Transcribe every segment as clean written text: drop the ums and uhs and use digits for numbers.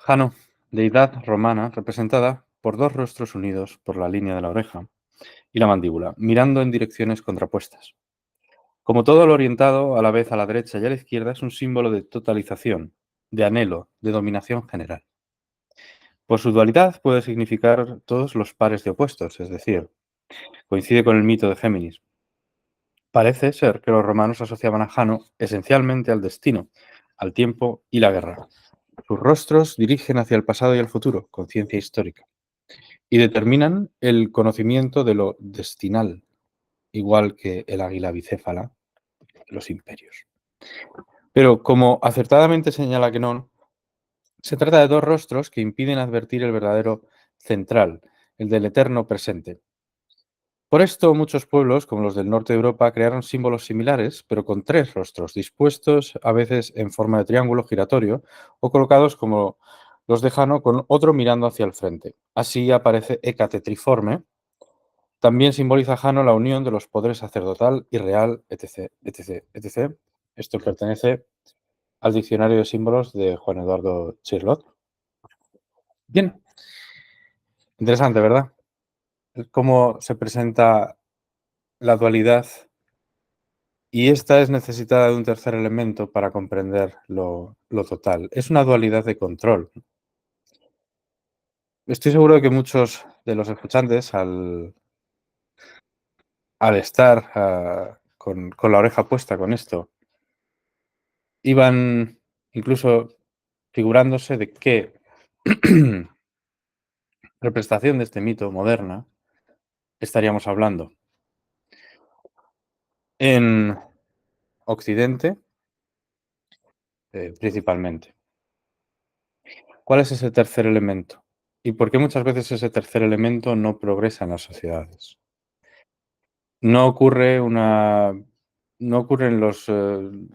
Jano, deidad romana representada por dos rostros unidos por la línea de la oreja y la mandíbula, mirando en direcciones contrapuestas. Como todo lo orientado a la vez a la derecha y a la izquierda es un símbolo de totalización, de anhelo, de dominación general. Por su dualidad puede significar todos los pares de opuestos, es decir, coincide con el mito de Géminis. Parece ser que los romanos asociaban a Jano esencialmente al destino, al tiempo y la guerra. Sus rostros dirigen hacia el pasado y el futuro, conciencia histórica, y determinan el conocimiento de lo destinal, igual que el águila bicéfala, los imperios. Pero como acertadamente señala Quenon, se trata de dos rostros que impiden advertir el verdadero central, el del eterno presente. Por esto, muchos pueblos, como los del norte de Europa, crearon símbolos similares, pero con tres rostros, dispuestos a veces en forma de triángulo giratorio o colocados como los de Jano con otro mirando hacia el frente. Así aparece Hécate triforme. También simboliza Jano la unión de los poderes sacerdotal y real, etc., etc., etc. Esto pertenece al diccionario de símbolos de Juan Eduardo Chirlot. Bien, interesante, ¿verdad? Cómo se presenta la dualidad y esta es necesitada de un tercer elemento para comprender lo total. Es una dualidad de control. Estoy seguro de que muchos de los escuchantes, al estar con la oreja puesta con esto, iban incluso figurándose de qué representación de este mito moderna estaríamos hablando. En Occidente, principalmente. ¿Cuál es ese tercer elemento? ¿Y por qué muchas veces ese tercer elemento no progresa en las sociedades? No ocurre no ocurren los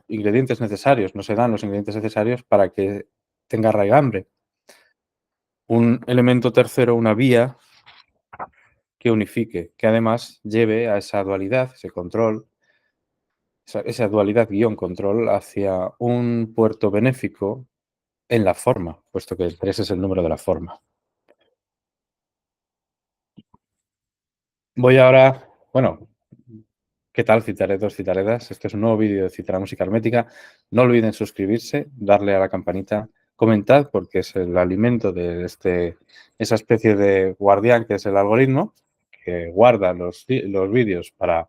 ingredientes necesarios, no se dan los ingredientes necesarios para que tenga raigambre. Un elemento tercero, una vía que unifique, que además lleve a esa dualidad, ese control, esa dualidad guión control hacia un puerto benéfico en la forma, puesto que el 3 es el número de la forma. Voy ahora, bueno, ¿qué tal? Citaré dos citaredas. Este es un nuevo vídeo de Citará Música Hermética. No olviden suscribirse, darle a la campanita, comentad, porque es el alimento de esa especie de guardián que es el algoritmo, que guarda los vídeos para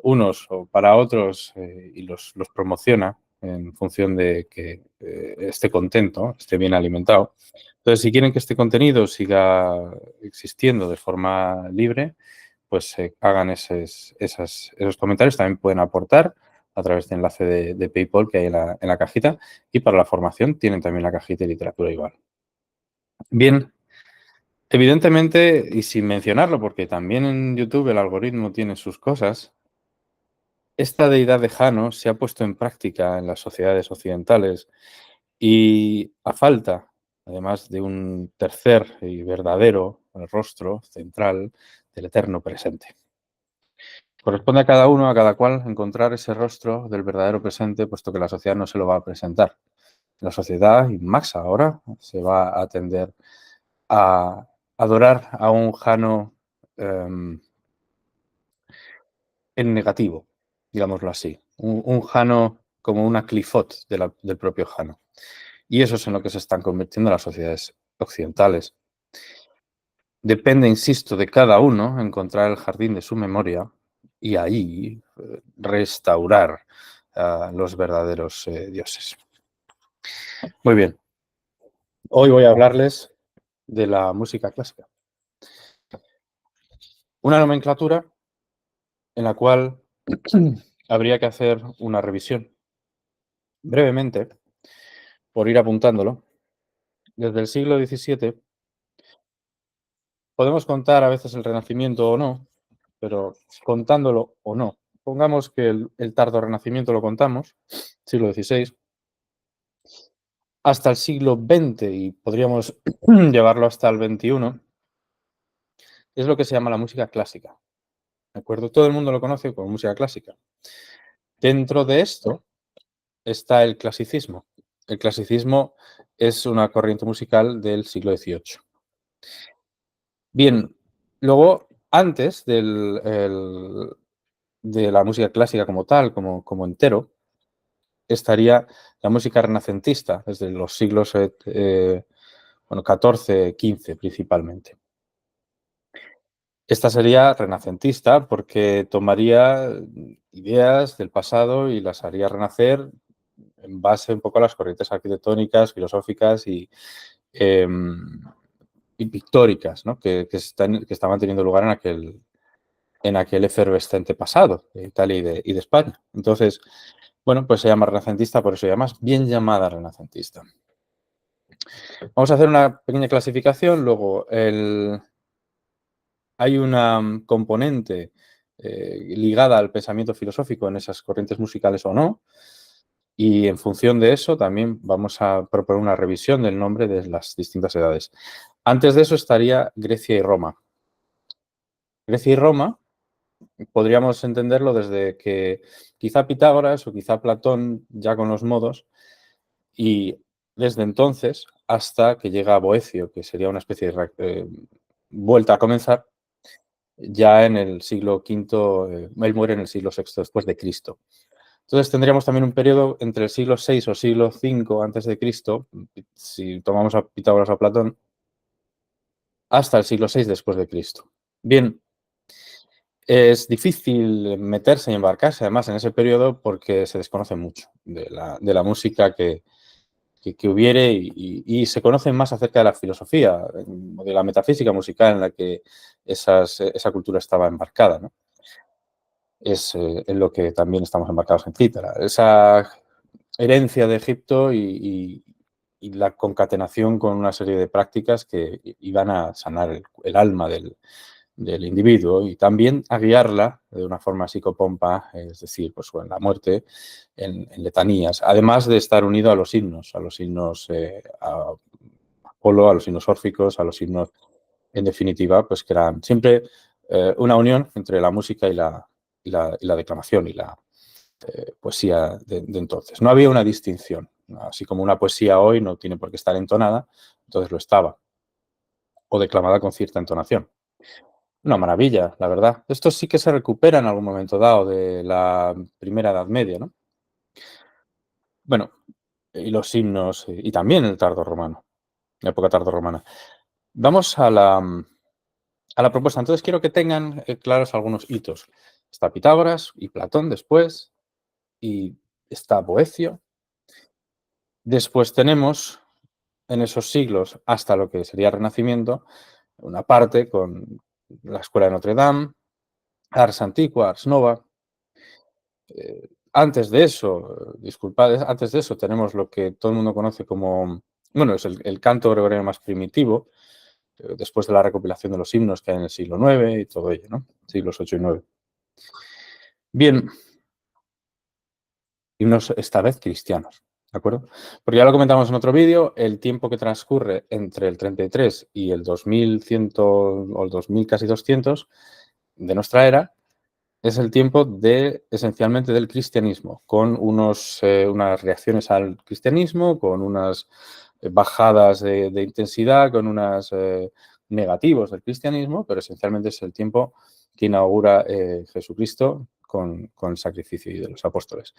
unos o para otros y los promociona en función de que esté contento, esté bien alimentado. Entonces, si quieren que este contenido siga existiendo de forma libre, pues hagan esos comentarios. También pueden aportar a través de enlace de PayPal que hay en la cajita. Y para la formación tienen también la cajita de literatura igual. Bien, evidentemente, y sin mencionarlo, porque también en YouTube el algoritmo tiene sus cosas, esta deidad de Jano se ha puesto en práctica en las sociedades occidentales y a falta, además de un tercer y verdadero rostro central del eterno presente. Corresponde a cada uno, a cada cual, encontrar ese rostro del verdadero presente, puesto que la sociedad no se lo va a presentar. La sociedad, y más ahora, se va a tender a adorar a un Jano en negativo, digámoslo así. Un Jano como una clifot del propio Jano. Y eso es en lo que se están convirtiendo las sociedades occidentales. Depende, insisto, de cada uno encontrar el jardín de su memoria y ahí restaurar a los verdaderos dioses. Muy bien. Hoy voy a hablarles de la música clásica. Una nomenclatura en la cual habría que hacer una revisión. Brevemente, por ir apuntándolo, desde el siglo XVII podemos contar a veces el Renacimiento o no, pero contándolo o no. Pongamos que el tardo Renacimiento lo contamos, siglo XVI, hasta el siglo XX y podríamos llevarlo hasta el XXI, es lo que se llama la música clásica. ¿De acuerdo? Todo el mundo lo conoce como música clásica. Dentro de esto está el clasicismo. El clasicismo es una corriente musical del siglo XVIII. Bien, luego, antes de la música clásica como tal, como entero, estaría la música renacentista, desde los siglos XIV, XV principalmente. Esta sería renacentista porque tomaría ideas del pasado y las haría renacer en base un poco a las corrientes arquitectónicas, filosóficas eh, y pictóricas, ¿no? que estaban teniendo lugar en aquel efervescente pasado de Italia y de España. Entonces, bueno, pues se llama renacentista, por eso se llama bien llamada renacentista. Vamos a hacer una pequeña clasificación, luego hay una componente ligada al pensamiento filosófico en esas corrientes musicales o no, y en función de eso también vamos a proponer una revisión del nombre de las distintas edades. Antes de eso estaría Grecia y Roma. Grecia y Roma podríamos entenderlo desde que quizá Pitágoras o quizá Platón ya con los modos, y desde entonces hasta que llega Boecio, que sería una especie de vuelta a comenzar, ya en el siglo V, él muere en el siglo VI después de Cristo. Entonces tendríamos también un periodo entre el siglo VI o siglo V antes de Cristo, si tomamos a Pitágoras o a Platón, hasta el siglo VI después de Cristo. Bien, es difícil meterse y embarcarse además en ese periodo porque se desconoce mucho de la música que hubiere y se conoce más acerca de la filosofía, de la metafísica musical en la que esa cultura estaba embarcada, ¿no? Es en lo que también estamos embarcados en Cítara. Esa herencia de Egipto y la concatenación con una serie de prácticas que iban a sanar el alma del individuo y también a guiarla de una forma psicopompa, es decir, pues bueno, la muerte en letanías, además de estar unido a los himnos a Apolo, a los himnos órficos, a los himnos, en definitiva, pues que eran siempre una unión entre la música y la declamación y la poesía de entonces. No había una distinción, ¿no? Así como una poesía hoy no tiene por qué estar entonada, entonces lo estaba, o declamada con cierta entonación. Una maravilla, la verdad. Esto sí que se recupera en algún momento dado de la primera Edad Media, ¿no? Bueno, y los himnos, y también el tardo romano, la época tardorromana. Vamos a la propuesta. Entonces quiero que tengan claros algunos hitos. Está Pitágoras y Platón después, y está Boecio. Después tenemos, en esos siglos, hasta lo que sería el Renacimiento, una parte con la Escuela de Notre Dame, Ars Antiqua, Ars Nova. Antes de eso, disculpad, antes de eso tenemos lo que todo el mundo conoce como, bueno, es el canto gregoriano más primitivo, después de la recopilación de los himnos que hay en el siglo IX y todo ello, ¿no? Siglos VIII y IX. Bien, himnos esta vez cristianos, ¿de acuerdo? Porque ya lo comentamos en otro vídeo, el tiempo que transcurre entre el 33 y el 2100 o el 2000 casi 200 de nuestra era es el tiempo esencialmente del cristianismo, con unas reacciones al cristianismo, con unas bajadas de intensidad, con unos negativos del cristianismo, pero esencialmente es el tiempo que inaugura Jesucristo con el sacrificio de los apóstoles.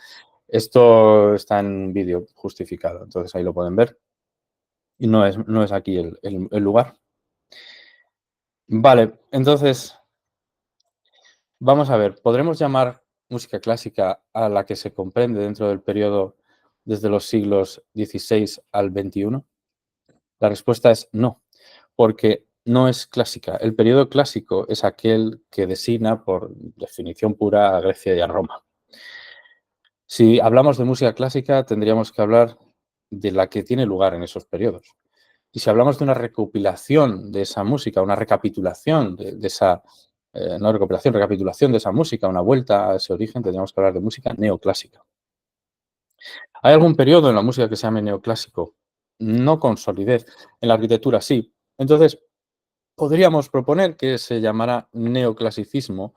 Esto está en un vídeo justificado, entonces ahí lo pueden ver. Y no es aquí el lugar. Vale, entonces vamos a ver, ¿podremos llamar música clásica a la que se comprende dentro del periodo desde los siglos XVI al XXI? La respuesta es no, porque no es clásica. El periodo clásico es aquel que designa, por definición pura, a Grecia y a Roma. Si hablamos de música clásica, tendríamos que hablar de la que tiene lugar en esos periodos. Y si hablamos de una recopilación de esa música, una recapitulación de esa, no recopilación, recapitulación de esa música, una vuelta a ese origen, tendríamos que hablar de música neoclásica. ¿Hay algún periodo en la música que se llame neoclásico? No con solidez. En la arquitectura sí. Entonces, podríamos proponer que se llamara neoclasicismo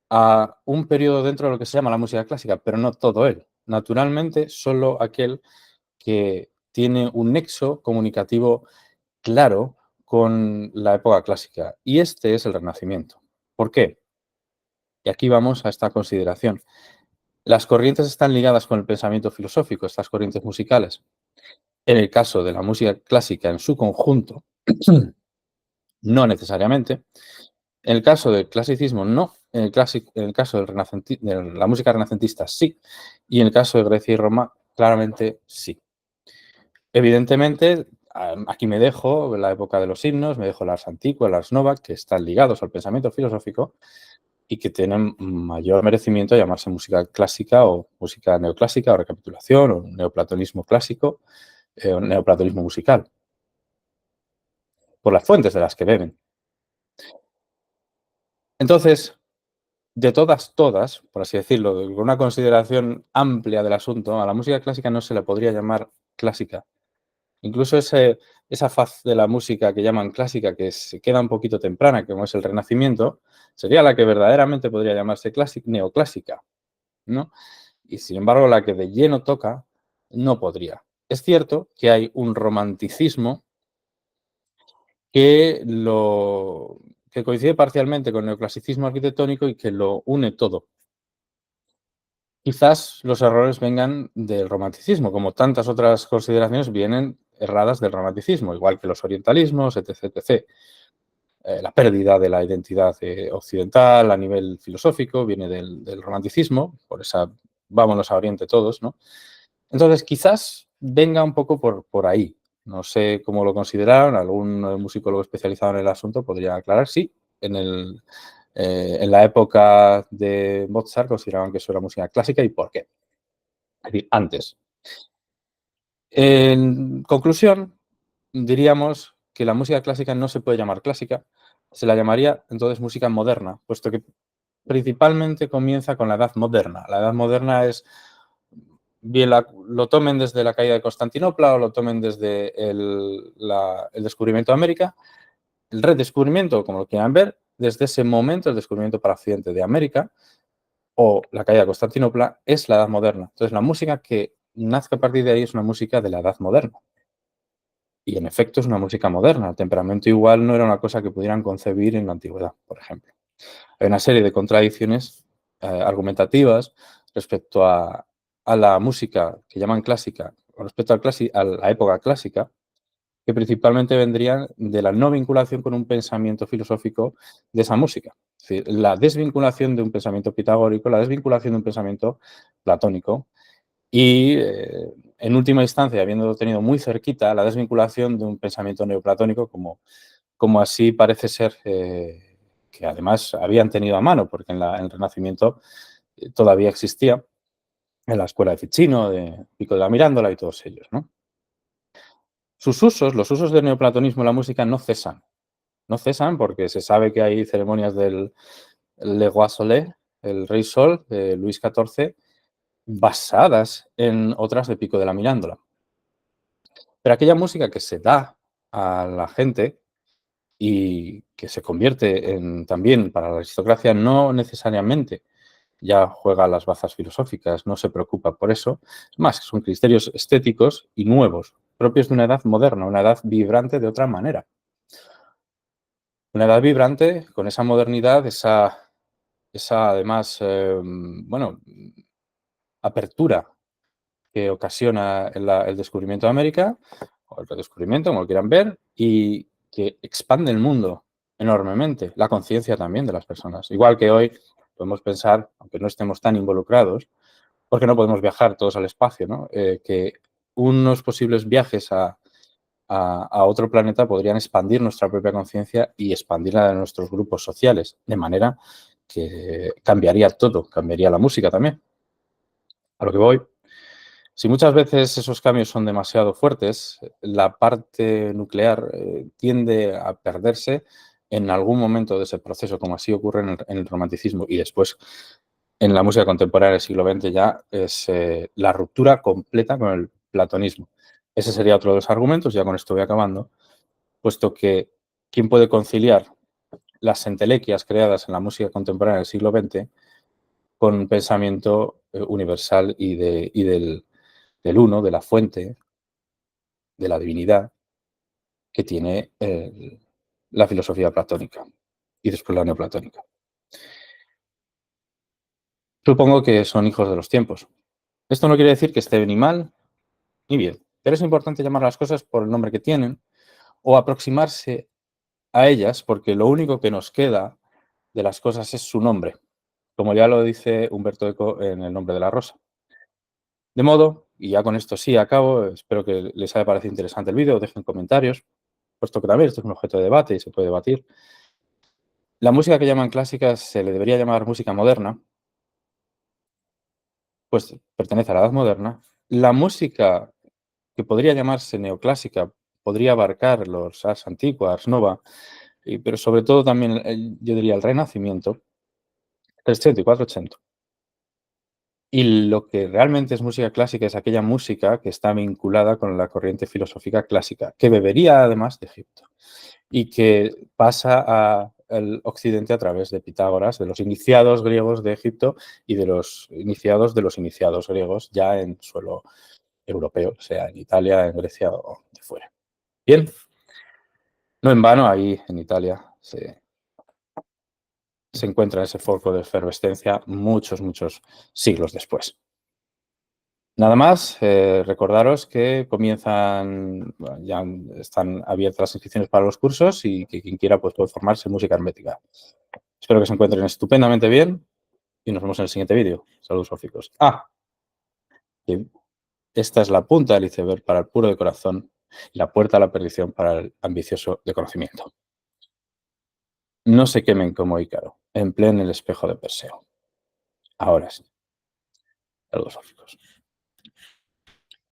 a un periodo dentro de lo que se llama la música clásica, pero no todo él. Naturalmente, solo aquel que tiene un nexo comunicativo claro con la época clásica, y este es el Renacimiento. ¿Por qué? Y aquí vamos a esta consideración. Las corrientes están ligadas con el pensamiento filosófico, estas corrientes musicales. En el caso de la música clásica en su conjunto, no necesariamente. En el caso del clasicismo, no. En el caso de la música renacentista, sí. Y en el caso de Grecia y Roma, claramente sí. Evidentemente, aquí me dejo la época de los himnos, me dejo las anticuas, las novas, que están ligados al pensamiento filosófico y que tienen mayor merecimiento de llamarse música clásica o música neoclásica o recapitulación o neoplatonismo clásico o neoplatonismo musical, por las fuentes de las que beben. Entonces, de todas, por así decirlo, con una consideración amplia del asunto, a la música clásica no se le podría llamar clásica. Incluso esa faz de la música que llaman clásica, que se queda un poquito temprana, como es el Renacimiento, sería la que verdaderamente podría llamarse neoclásica, ¿no? Y sin embargo, la que de lleno toca, no podría. Es cierto que hay un romanticismo que, que coincide parcialmente con el neoclasicismo arquitectónico y que lo une todo. Quizás los errores vengan del romanticismo, como tantas otras consideraciones vienen erradas del romanticismo, igual que los orientalismos, etc. etc. La pérdida de la identidad occidental a nivel filosófico viene del romanticismo, por esa vámonos a Oriente todos, ¿no? Entonces, quizás venga un poco por ahí. No sé cómo lo consideraron, algún musicólogo especializado en el asunto podría aclarar. Sí, en la época de Mozart consideraban que eso era música clásica y por qué. Es decir, antes. En conclusión, diríamos que la música clásica no se puede llamar clásica, se la llamaría entonces música moderna, puesto que principalmente comienza con la Edad Moderna. La Edad Moderna es, bien lo tomen desde la caída de Constantinopla o lo tomen desde el descubrimiento de América, el redescubrimiento, como lo quieran ver, desde ese momento, el descubrimiento para Occidente de América o la caída de Constantinopla, es la Edad Moderna. Entonces, la música que nazca a partir de ahí es una música de la Edad Moderna. Y en efecto es una música moderna. El temperamento igual no era una cosa que pudieran concebir en la antigüedad, por ejemplo. Hay una serie de contradicciones argumentativas respecto a la música que llaman clásica, con respecto a la época clásica, que principalmente vendrían de la no vinculación con un pensamiento filosófico de esa música. Es decir, la desvinculación de un pensamiento pitagórico, la desvinculación de un pensamiento platónico y, en última instancia, habiendo tenido muy cerquita la desvinculación de un pensamiento neoplatónico, como así parece ser que además habían tenido a mano, porque en el Renacimiento todavía existía en la escuela de Ficino, de Pico de la Mirandola y todos ellos, ¿no? Sus usos, los usos del neoplatonismo en la música no cesan. No cesan porque se sabe que hay ceremonias del Le Roi Soleil, el Rey Sol, de Luis XIV, basadas en otras de Pico de la Mirándola. Pero aquella música que se da a la gente y que se convierte en también para la aristocracia no necesariamente ya juega las bazas filosóficas, no se preocupa por eso. Es más, son criterios estéticos y nuevos, propios de una edad moderna, una edad vibrante de otra manera. Una edad vibrante con esa modernidad, esa además, bueno, apertura que ocasiona el descubrimiento de América, o el redescubrimiento, como lo quieran ver, y que expande el mundo enormemente, la conciencia también de las personas. Igual que hoy podemos pensar, aunque no estemos tan involucrados, porque no podemos viajar todos al espacio, ¿no? Que unos posibles viajes a otro planeta podrían expandir nuestra propia conciencia y expandirla de nuestros grupos sociales, de manera que cambiaría todo, cambiaría la música también. A lo que voy. Si muchas veces esos cambios son demasiado fuertes, la parte nuclear tiende a perderse en algún momento de ese proceso, como así ocurre en el romanticismo y después en la música contemporánea del siglo XX ya es la ruptura completa con el platonismo. Ese sería otro de los argumentos, ya con esto voy acabando, puesto que ¿quién puede conciliar las entelequias creadas en la música contemporánea del siglo XX con un pensamiento universal y del uno, de la fuente, de la divinidad que tiene la filosofía platónica y después la neoplatónica. Supongo que son hijos de los tiempos. Esto no quiere decir que esté ni mal ni bien, pero es importante llamar a las cosas por el nombre que tienen o aproximarse a ellas porque lo único que nos queda de las cosas es su nombre, como ya lo dice Humberto Eco en El nombre de la rosa. De modo, y ya con esto sí acabo, espero que les haya parecido interesante el vídeo, dejen comentarios, puesto que también esto es un objeto de debate y se puede debatir. La música que llaman clásica se le debería llamar música moderna, pues pertenece a la edad moderna. La música que podría llamarse neoclásica podría abarcar los ars antigua, ars nova, pero sobre todo también, yo diría, el Renacimiento, 300 y 400. Y lo que realmente es música clásica es aquella música que está vinculada con la corriente filosófica clásica, que bebería además de Egipto y que pasa al occidente a través de Pitágoras, de los iniciados griegos de Egipto y de los iniciados griegos ya en suelo europeo, sea en Italia, en Grecia o de fuera. Bien, no en vano ahí en Italia se encuentra ese foco de efervescencia muchos siglos después. Nada más, recordaros que comienzan, bueno, ya están abiertas las inscripciones para los cursos y que quien quiera pues, puede formarse en música hermética. Espero que se encuentren estupendamente bien y nos vemos en el siguiente vídeo. Saludos óficos. Que esta es la punta del iceberg para el puro de corazón y la puerta a la perdición para el ambicioso de conocimiento. No se quemen como Ícaro, empleen el espejo de Perseo. Ahora sí, saludos óficos.